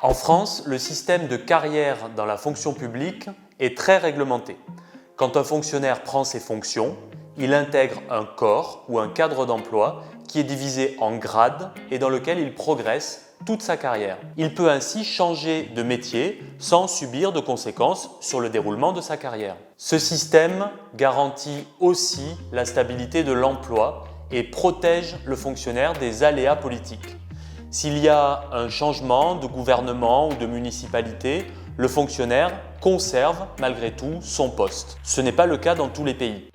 En France, le système de carrière dans la fonction publique est très réglementé. Quand un fonctionnaire prend ses fonctions, il intègre un corps ou un cadre d'emploi qui est divisé en grades et dans lequel il progresse toute sa carrière. Il peut ainsi changer de métier sans subir de conséquences sur le déroulement de sa carrière. Ce système garantit aussi la stabilité de l'emploi et protège le fonctionnaire des aléas politiques. S'il y a un changement de gouvernement ou de municipalité, le fonctionnaire conserve malgré tout son poste. Ce n'est pas le cas dans tous les pays.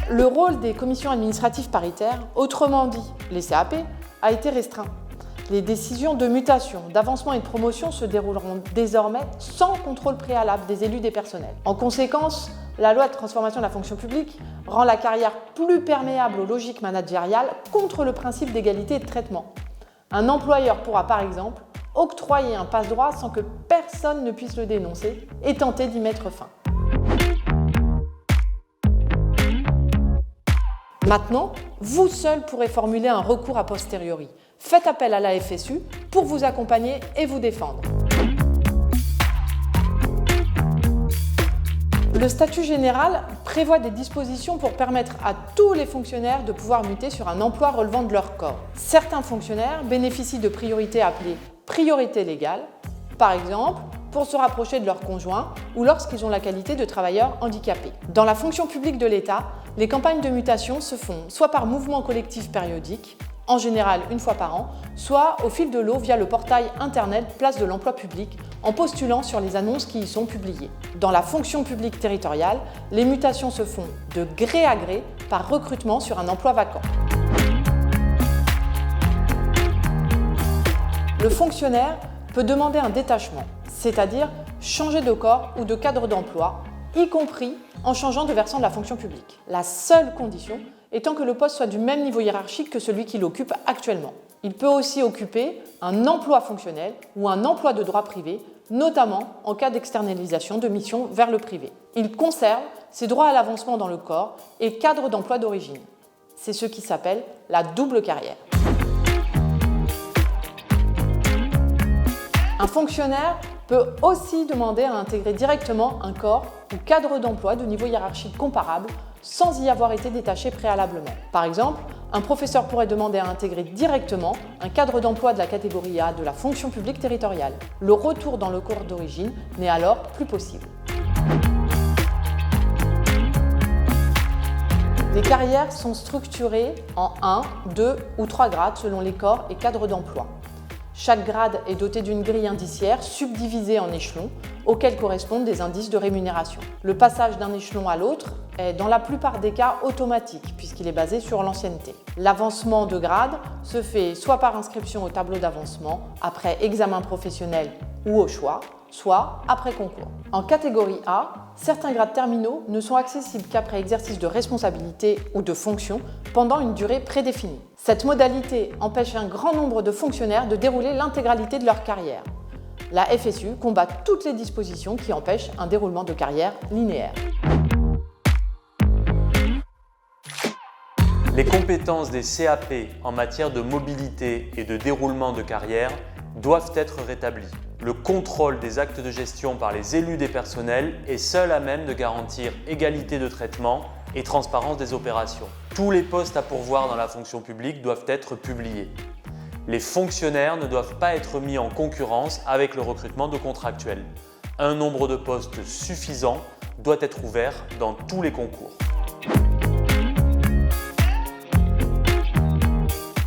Le rôle des commissions administratives paritaires, autrement dit les CAP, a été restreint. Les décisions de mutation, d'avancement et de promotion se dérouleront désormais sans contrôle préalable des élus des personnels. En conséquence, la loi de transformation de la fonction publique rend la carrière plus perméable aux logiques managériales contre le principe d'égalité et de traitement. Un employeur pourra par exemple octroyer un passe-droit sans que personne ne puisse le dénoncer et tenter d'y mettre fin. Maintenant, vous seul pourrez formuler un recours a posteriori. Faites appel à la FSU pour vous accompagner et vous défendre. Le statut général prévoit des dispositions pour permettre à tous les fonctionnaires de pouvoir muter sur un emploi relevant de leur corps. Certains fonctionnaires bénéficient de priorités appelées priorité légale, par exemple pour se rapprocher de leur conjoint ou lorsqu'ils ont la qualité de travailleurs handicapés. Dans la fonction publique de l'État, les campagnes de mutation se font soit par mouvement collectif périodique, en général une fois par an, soit au fil de l'eau via le portail internet Place de l'emploi public, en postulant sur les annonces qui y sont publiées. Dans la fonction publique territoriale, les mutations se font de gré à gré par recrutement sur un emploi vacant. Le fonctionnaire peut demander un détachement, c'est-à-dire changer de corps ou de cadre d'emploi, y compris en changeant de versant de la fonction publique. La seule condition étant que le poste soit du même niveau hiérarchique que celui qu'il occupe actuellement. Il peut aussi occuper un emploi fonctionnel ou un emploi de droit privé, notamment en cas d'externalisation de missions vers le privé. Il conserve ses droits à l'avancement dans le corps et cadre d'emploi d'origine. C'est ce qui s'appelle la double carrière. Un fonctionnaire peut aussi demander à intégrer directement un corps ou cadre d'emploi de niveau hiérarchique comparable sans y avoir été détaché préalablement. Par exemple, un professeur pourrait demander à intégrer directement un cadre d'emploi de la catégorie A de la fonction publique territoriale. Le retour dans le corps d'origine n'est alors plus possible. Les carrières sont structurées en 1, 2 ou 3 grades selon les corps et cadres d'emploi. Chaque grade est doté d'une grille indiciaire subdivisée en échelons auxquels correspondent des indices de rémunération. Le passage d'un échelon à l'autre est dans la plupart des cas automatique puisqu'il est basé sur l'ancienneté. L'avancement de grade se fait soit par inscription au tableau d'avancement après examen professionnel ou au choix, soit après concours. En catégorie A, certains grades terminaux ne sont accessibles qu'après exercice de responsabilité ou de fonction pendant une durée prédéfinie. Cette modalité empêche un grand nombre de fonctionnaires de dérouler l'intégralité de leur carrière. La FSU combat toutes les dispositions qui empêchent un déroulement de carrière linéaire. Les compétences des CAP en matière de mobilité et de déroulement de carrière doivent être rétablies. Le contrôle des actes de gestion par les élus des personnels est seul à même de garantir égalité de traitement et transparence des opérations. Tous les postes à pourvoir dans la fonction publique doivent être publiés. Les fonctionnaires ne doivent pas être mis en concurrence avec le recrutement de contractuels. Un nombre de postes suffisant doit être ouvert dans tous les concours.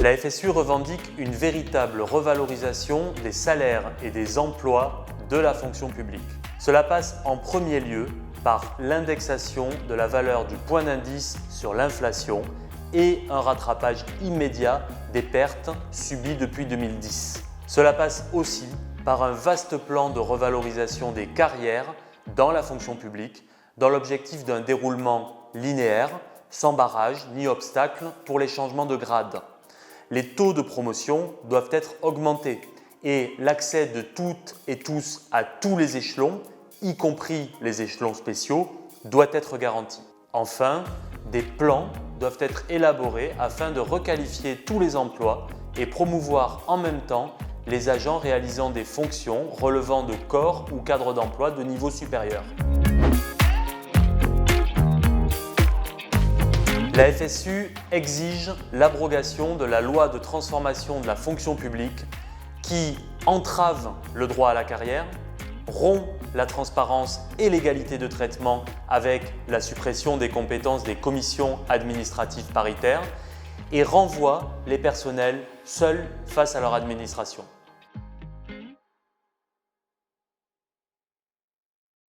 La FSU revendique une véritable revalorisation des salaires et des emplois de la fonction publique. Cela passe en premier lieu par l'indexation de la valeur du point d'indice sur l'inflation et un rattrapage immédiat des pertes subies depuis 2010. Cela passe aussi par un vaste plan de revalorisation des carrières dans la fonction publique dans l'objectif d'un déroulement linéaire, sans barrage ni obstacle pour les changements de grade. Les taux de promotion doivent être augmentés et l'accès de toutes et tous à tous les échelons, y compris les échelons spéciaux, doit être garanti. Enfin, des plans doivent être élaborés afin de requalifier tous les emplois et promouvoir en même temps les agents réalisant des fonctions relevant de corps ou cadres d'emploi de niveau supérieur. La FSU exige l'abrogation de la loi de transformation de la fonction publique qui entrave le droit à la carrière, rompt la transparence et l'égalité de traitement avec la suppression des compétences des commissions administratives paritaires et renvoie les personnels seuls face à leur administration.